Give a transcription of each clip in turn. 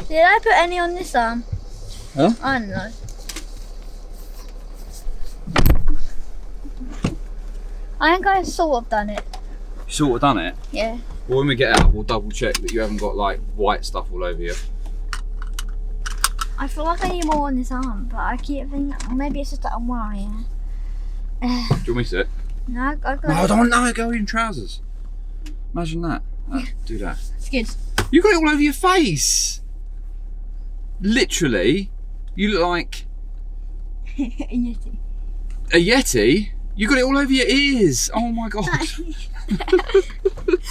Did I put any on this arm? Huh? I don't know. I think I sort of done it. You sort of done it? Yeah. Well, when we get out, we'll double check that you haven't got like white stuff all over you. I feel like I need more on this arm, but I keep thinking maybe it's just that I'm wearing it. Do you want me to sit? No, I got No, I it. don't know. Go in trousers. Imagine that. Do that. It's good. You got it all over your face. Literally, you look like Yeti. a Yeti. You got it all over your ears. Oh my god.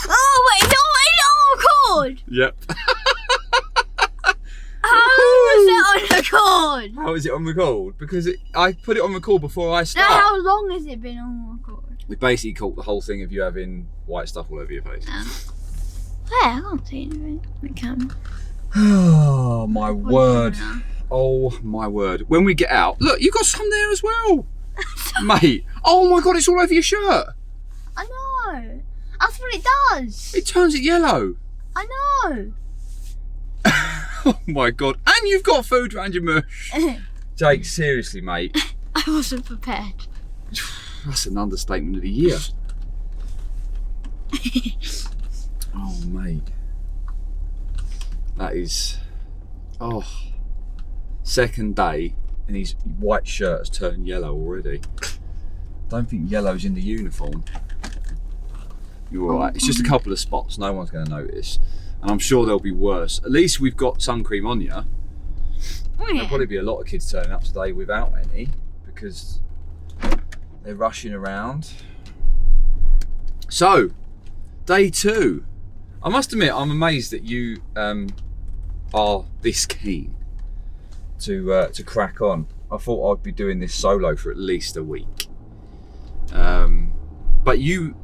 Oh wait, no, it's on record. Yep. How was that on record? How is it on record? Because I put it on record before I Now, start. how long has it been on record? We basically caught the whole thing of you having white stuff all over your face. Hey, I can't see anything. I can. Oh my word. Now? Oh my word. When we get out, look, you got some there as well. Mate. Oh my god, it's all over your shirt. I know. That's what it does. It turns it yellow. I know. Oh my god. And you've got food around your mush. Jake, seriously, mate. I wasn't prepared. That's an understatement of the year. Oh, mate. That is... Oh. Second day and his white shirt has turned yellow already. Don't think yellow's in the uniform. You're alright. It's just a couple of spots. No one's going to notice. And I'm sure there'll be worse. At least we've got sun cream on you. Oh, yeah. There'll probably be a lot of kids turning up today without any because they're rushing around. So, day 2. I must admit, I'm amazed that you are this keen to crack on. I thought I'd be doing this solo for at least a week. But you,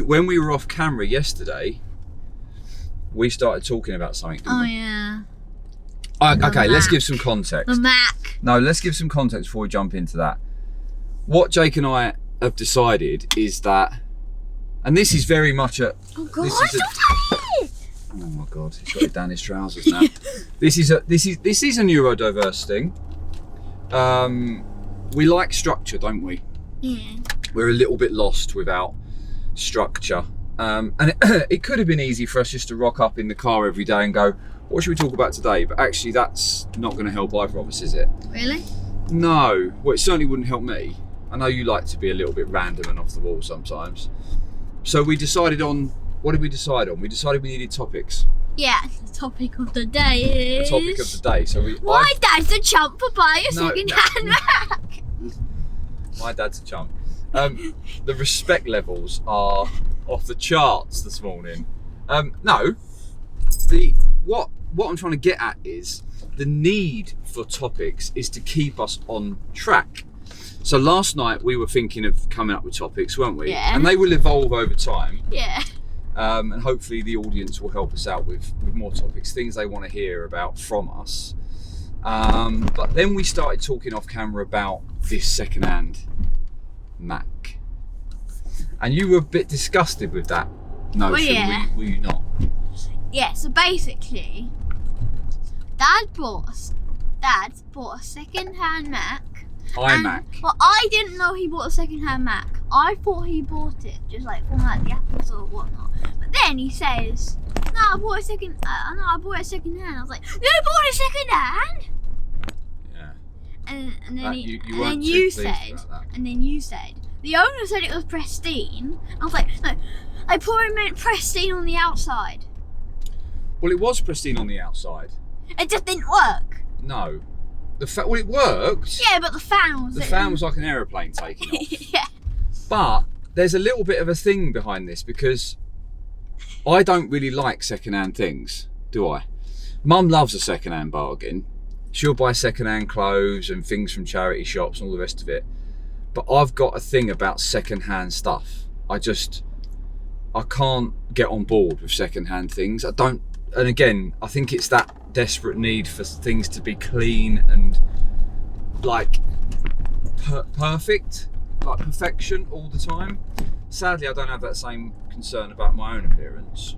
when we were off camera yesterday, we started talking about something. Didn't Oh, we? yeah. Okay, let's Mac. give some context. The Mac. No, let's give some context before we jump into that. What Jake and I have decided is that, and this is very much a. Oh, God. This is oh my God, he's got it down his trousers now. This is a neurodiverse thing. We like structure, don't we? Yeah. We're a little bit lost without structure. And it could have been easy for us just to rock up in the car every day and go, what should we talk about today? But actually that's not going to help either of us, is it? Really? No. Well, it certainly wouldn't help me. I know you like to be a little bit random and off the wall sometimes. So we decided on, what did we decide on? We decided we needed topics. Yeah, the topic of the day is... The topic of the day. So Why Dad's a chump for buying a No, second-hand Mac? My My dad's a chump. The respect levels are off the charts this morning. No, what I'm trying to get at is the need for topics is to keep us on track. So last night we were thinking of coming up with topics, weren't we? Yeah. And they will evolve over time. Yeah. And hopefully the audience will help us out with more topics, things they want to hear about from us. But then we started talking off camera about this second-hand Mac. And you were a bit disgusted with that notion, Well, yeah. were you not? Yeah, so basically, Dad bought a second-hand Mac. iMac. Well, I didn't know he bought a second-hand Mac. I thought he bought it just like from like the Apples or whatnot. But then he says, "No, I bought it second-hand." I bought it second-hand. I was like, "You bought it second-hand?" Yeah. And then That- he, you and weren't then too you pleased said, about that. and then you said, the owner said it was pristine. I was like, no, I probably meant pristine on the outside. Well, it was pristine on the outside. It just didn't work. No. Well, it worked. Yeah, but the fan was. The fan was like an aeroplane taking off. Yeah. But there's a little bit of a thing behind this because I don't really like second-hand things, do I? Mum loves a second-hand bargain. She'll buy second-hand clothes and things from charity shops and all the rest of it. But I've got a thing about second-hand stuff. I can't get on board with second-hand things. I don't, and again, I think it's that desperate need for things to be clean and like perfect, like perfection all the time. Sadly, I don't have that same concern about my own appearance.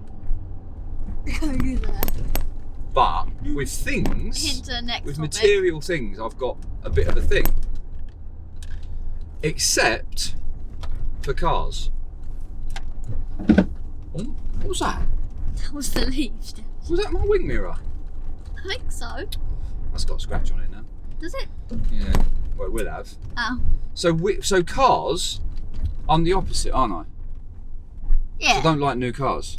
Can't do that. But with things, Into the next with topic. material things, I've got a bit of a thing. Except for cars. Oh, what was that? That was the leaf. Was that my wing mirror? I think so. That's got a scratch on it now. Does it? Yeah, well, it will have. Oh. So cars, I'm the opposite, aren't I? Yeah. I don't like new cars.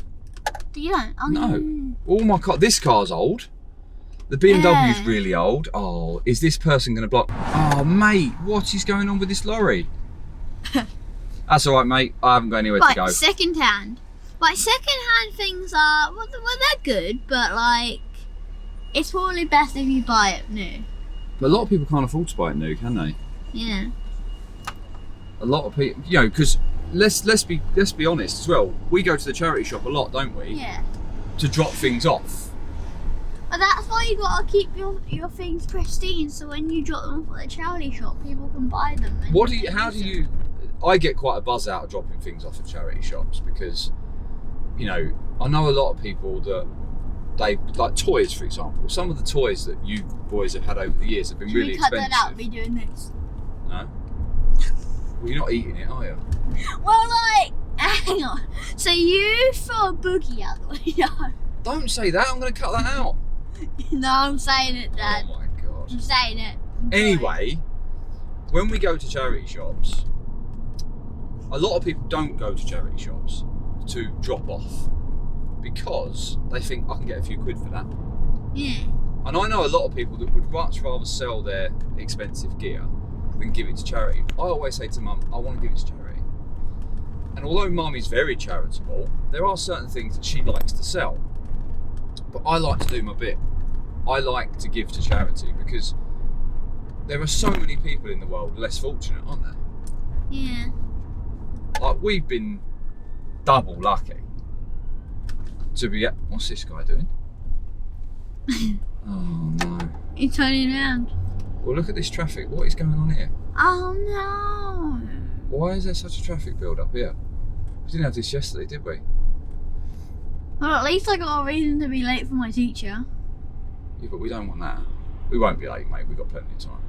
Do you don't? Oh, No. All my this car's old. The BMW's Yeah. really old. Oh, is this person going to block? Oh, mate, what is going on with this lorry? That's all right, mate. I haven't got anywhere to go. Right, second hand. Like, second hand things are, well, they're good, but like, it's probably best if you buy it new. But a lot of people can't afford to buy it new, can they? Yeah. A lot of people, you know, because let's be honest as well. We go to the charity shop a lot, don't we? Yeah. To drop things off. But that's why you gotta keep your things pristine, so when you drop them off at the charity shop, people can buy them. And How do you? I get quite a buzz out of dropping things off at charity shops because, you know, I know a lot of people that they like toys, for example. Some of the toys that you boys have had over the years have been Should really we cut expensive. that out and be doing this? No. Well, you're not eating it, are you? Well, like, hang on. So you throw a boogie out the window? Don't say that. I'm going to cut that out. No, I'm saying it, Dad. Oh my god. I'm saying it. Anyway, when we go to charity shops, a lot of people don't go to charity shops to drop off because they think I can get a few quid for that. Yeah. And I know a lot of people that would much rather sell their expensive gear than give it to charity. I always say to Mum, I want to give it to charity. And although Mum is very charitable, there are certain things that she likes to sell. But I like to do my bit. I like to give to charity because there are so many people in the world less fortunate, aren't there? Yeah. Like, we've been double lucky to be. What's this guy doing? Oh no. You're turning around. Well, look at this traffic. What is going on here? Oh no. Why is there such a traffic build up here? We didn't have this yesterday, did we? Well, at least I got a reason to be late for my teacher. Yeah, but we don't want that. We won't be late, mate. We've got plenty of time.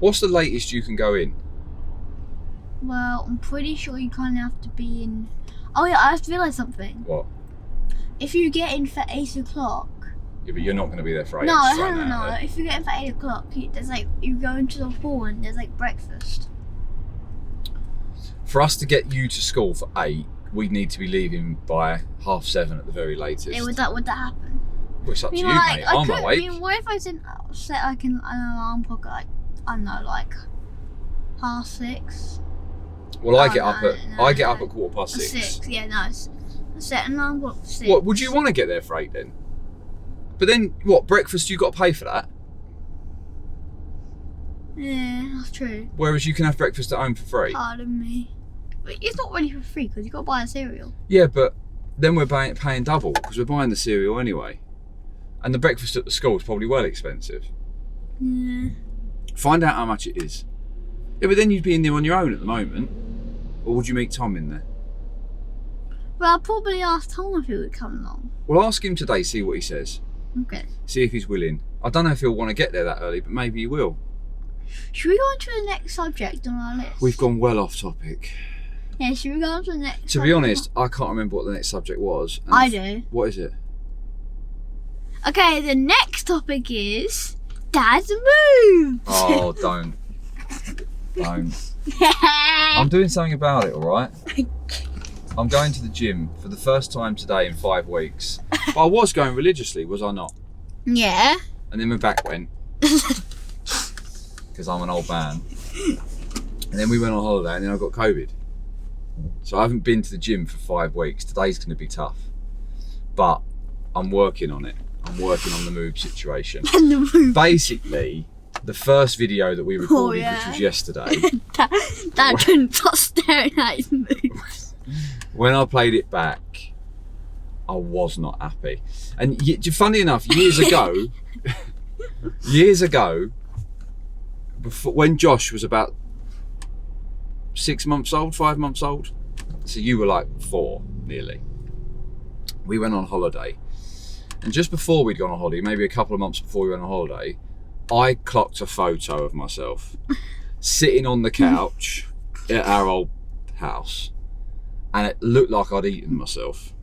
What's the latest you can go in? Well, I'm pretty sure you kind of have to be in. Oh yeah, I just realised something. What? If you get in for 8 o'clock. Yeah, but you're not going to be there for 8 No, hours. hang on, no. If you get in for 8 o'clock, there's like, you go into the hall and there's like breakfast. For us to get you to school for 8, we'd need to be leaving by 7:30 at the very latest. Yeah, would that happen? Well, it's up to you, like, mate. I'm I awake. mean, what if I didn't set like an alarm clock at like, I don't know, like 6:30? Well, I Oh, get up no, at no, I get no. up at 6:15. Yeah, no. Set an alarm clock for 6. What would you want to get there for 8 then? But then what? Breakfast, you got to pay for that. Yeah, that's true. Whereas you can have breakfast at home for free. Pardon me. But it's not really for free because you got to buy a cereal. Yeah, but then we're paying double because we're buying the cereal anyway, and the breakfast at the school is probably well expensive. Yeah. Find out how much it is. Yeah, but then you'd be in there on your own at the moment, or would you meet Tom in there? Well, I'll probably ask Tom if he would come along. Well, ask him today, see what he says. Okay. See if he's willing. I don't know if he'll want to get there that early, but maybe he will. Should we go on to the next subject on our list? We've gone well off topic. Yeah, should we go on to the next To subject? be honest, I can't remember what the next subject was. and I do. What is it? Okay, the next topic is Dad's move. Oh, don't. Don't. I'm doing something about it, alright? I'm going to the gym for the first time today in 5 weeks. But I was going religiously, was I not? Yeah. And then my back went. Because I'm an old man. And then we went on holiday and then I got COVID. So I haven't been to the gym for 5 weeks. Today's going to be tough. But I'm working on it. I'm working on the move situation. And the move. Basically, the first video that we recorded, yeah. which was yesterday, Dad couldn't stop staring at his moves. when I played it back, I was not happy. And funny enough, years ago, before, when Josh was about 6 months old, 5 months old, so you were like 4 nearly, we went on holiday And just before we'd gone on holiday, maybe a couple of months before we went on holiday, I clocked a photo of myself sitting on the couch at our old house, and it looked like I'd eaten myself.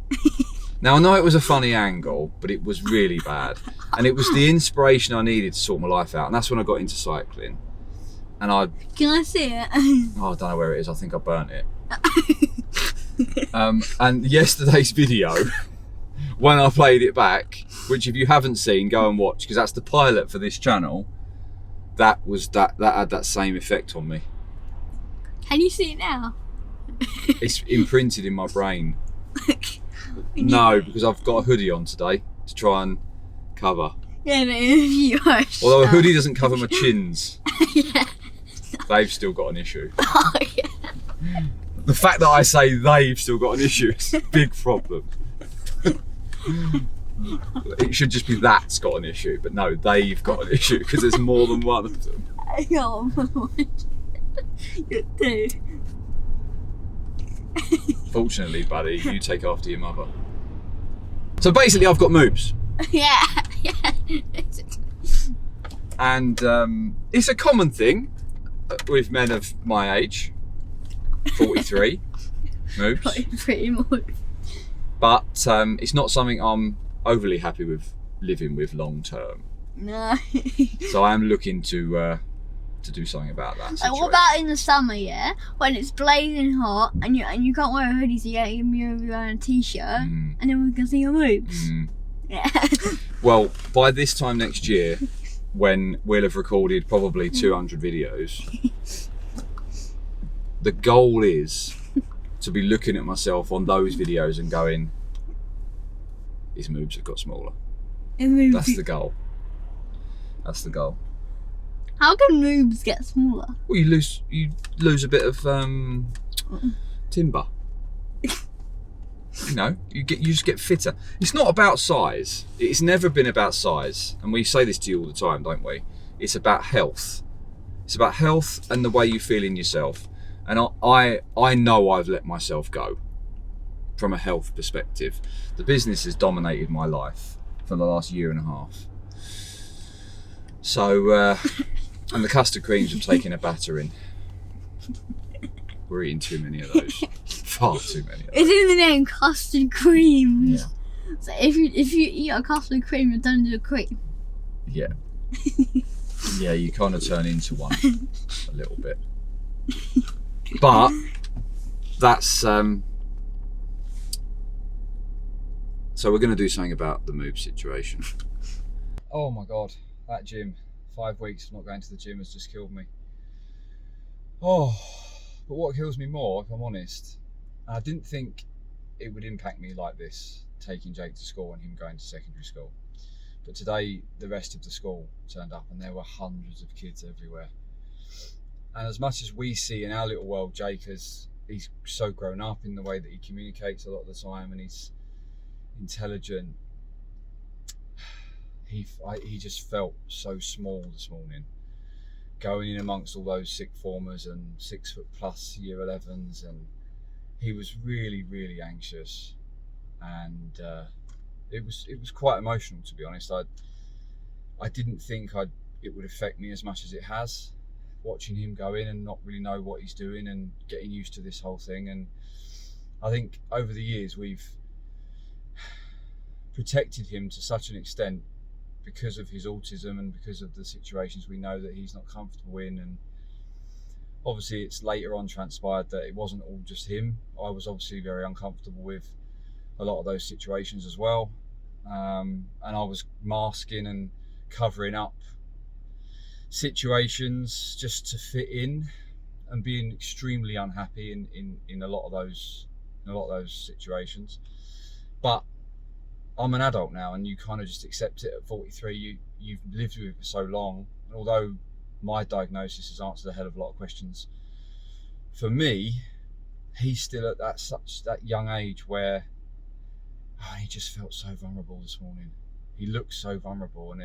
Now, I know it was a funny angle, but it was really bad. And it was the inspiration I needed to sort my life out. And that's when I got into cycling. And Can I see it? I don't know where it is. I think I burnt it. And yesterday's video, when I played it back, which if you haven't seen, go and watch, because that's the pilot for this channel, that had that same effect on me. Can you see it now? It's imprinted in my brain. No, because I've got a hoodie on today to try and cover. Yeah, but if you are Although a hoodie doesn't cover my chins. Yeah. They've still got an issue. Oh, yeah. The fact that I say they've still got an issue is a big problem. It should just be that's got an issue, but no, they've got an issue because there's more than one of them. You do. Fortunately, buddy, you take after your mother. So basically, I've got moobs. Yeah. And it's a common thing with men of my age, 43, moobs. Pretty much. But it's not something I'm overly happy with living with long term. No. So I am looking to do something about that situation. Like, what about in the summer, yeah? When it's blazing hot and you can't wear a hoodie, so you can be wearing a t-shirt, and then we can see your moves. Yeah. Well, by this time next year, when we'll have recorded probably 200 videos, the goal is to be looking at myself on those videos and going, his moves have got smaller. That's the goal. That's the goal. How can moves get smaller? Well, you lose a bit of timber. You know, you just get fitter. It's not about size. It's never been about size, and we say this to you all the time, don't we? It's about health. It's about health and the way you feel in yourself. And I know I've let myself go from a health perspective. The business has dominated my life for the last year and a half. So, and the custard creams have taken a battering. We're eating too many of those. Far too many of those. It's in the name, custard creams. Yeah. So if you eat a custard cream, you're done to a cream. Yeah. Yeah, you kind of turn into one a little bit. But that's so we're going to do something about the move situation. Oh my god, that gym, 5 weeks of not going to the gym has just killed me. Oh, but what kills me more, if I'm honest, I didn't think it would impact me like this, taking Jake to school and him going to secondary school. But today, the rest of the school turned up and there were hundreds of kids everywhere. And as much as we see in our little world, Jake, he's so grown up in the way that he communicates a lot of the time, and he's intelligent. He just felt so small this morning, going in amongst all those sixth formers and 6 foot plus year 11s, and he was really, really anxious, and it was quite emotional, to be honest. I didn't think it would affect me as much as it has, watching him go in and not really know what he's doing and getting used to this whole thing. And I think over the years we've protected him to such an extent because of his autism and because of the situations we know that he's not comfortable in. And obviously it's later on transpired that it wasn't all just him. I was obviously very uncomfortable with a lot of those situations as well, and I was masking and covering up situations just to fit in, and being extremely unhappy in a lot of those situations. But I'm an adult now, and you kind of just accept it at 43. You've lived with it for so long, and although my diagnosis has answered a hell of a lot of questions, for me, he's still at that young age where he just felt so vulnerable this morning. He looked so vulnerable, and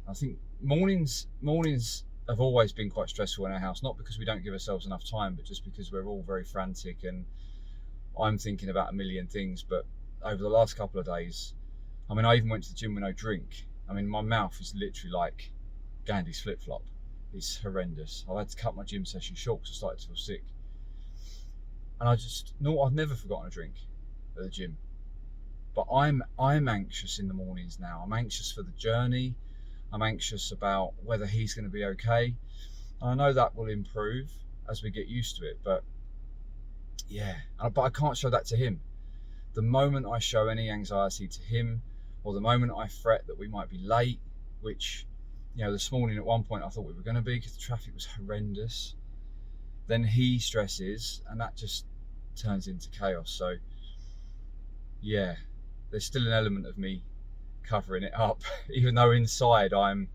I think mornings have always been quite stressful in our house, not because we don't give ourselves enough time, but just because we're all very frantic and I'm thinking about a million things. But over the last couple of days, I mean, I even went to the gym with no drink. I mean, my mouth is literally like Gandhi's flip-flop. It's horrendous. I had to cut my gym session short because I started to feel sick. And I've never forgotten a drink at the gym. But I'm anxious in the mornings now. I'm anxious for the journey. I'm anxious about whether he's going to be okay. And I know that will improve as we get used to it. But yeah, but I can't show that to him. The moment I show any anxiety to him, or the moment I fret that we might be late, which, you know, this morning at one point I thought we were going to be because the traffic was horrendous, then he stresses and that just turns into chaos. So yeah, there's still an element of me covering it up, even though inside I'm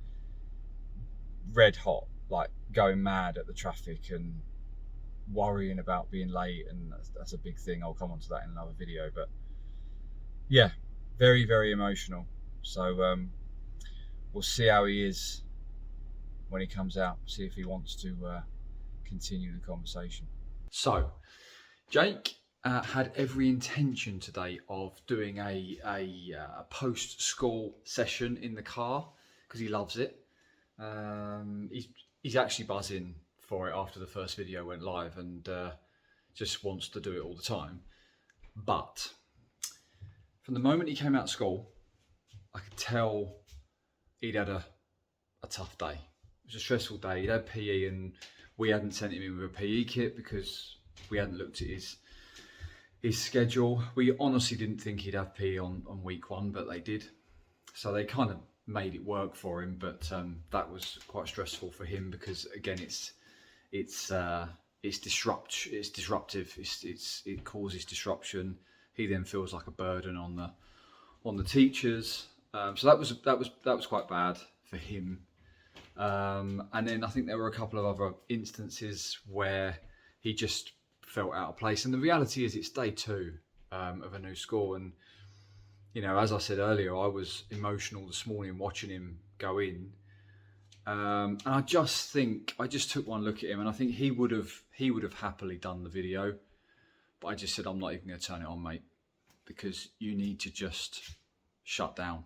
red hot, like going mad at the traffic and worrying about being late, and that's a big thing. I'll come on to that in another video. But yeah, very, very emotional. So we'll see how he is when he comes out, see if he wants to continue the conversation. So Jake had every intention today of doing a post-school session in the car because he loves it. He's actually buzzing for it after the first video went live, and just wants to do it all the time. But from the moment he came out of school, I could tell he'd had a tough day. It was a stressful day. He'd had PE, and we hadn't sent him in with a PE kit because we hadn't looked at his schedule. We honestly didn't think he'd have PE on week one, but they did. So they kind of made it work for him, but that was quite stressful for him because, again, it's disruptive. It causes disruption. He then feels like a burden on the teachers. So that was quite bad for him. And then I think there were a couple of other instances where he just felt out of place. And the reality is, it's day 2 of a new school, and you know, as I said earlier, I was emotional this morning watching him go in. And I just took one look at him, and I think he would have happily done the video, but I just said, I'm not even going to turn it on, mate, because you need to just shut down.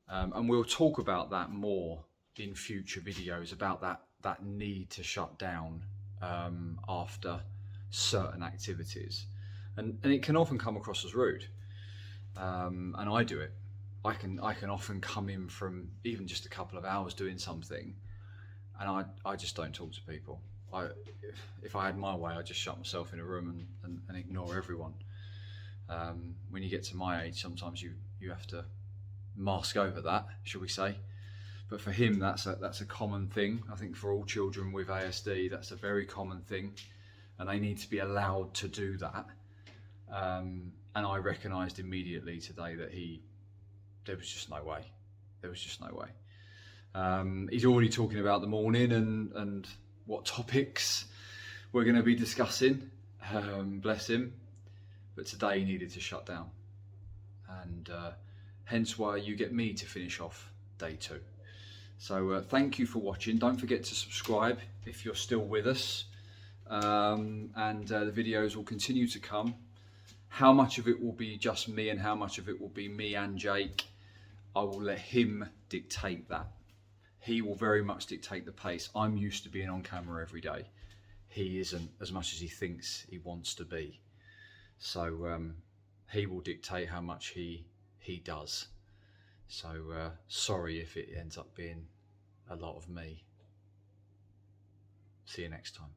And we'll talk about that more in future videos, about that need to shut down after certain activities, and it can often come across as rude. And I do it. I can often come in from even just a couple of hours doing something, and I just don't talk to people. If I had my way, I'd just shut myself in a room and ignore everyone. When you get to my age, sometimes you have to mask over that, shall we say. But for him, that's a common thing. I think for all children with ASD, that's a very common thing, and they need to be allowed to do that. And I recognised immediately today that there was just no way. There was just no way. He's already talking about the morning and what topics we're going to be discussing. Bless him. But today he needed to shut down, and hence why you get me to finish off day 2. So thank you for watching. Don't forget to subscribe if you're still with us, and the videos will continue to come. How much of it will be just me and how much of it will be me and Jake, I will let him dictate that. He will very much dictate the pace. I'm used to being on camera every day. He isn't, as much as he thinks he wants to be. So he will dictate how much he does. So sorry if it ends up being a lot of me. See you next time.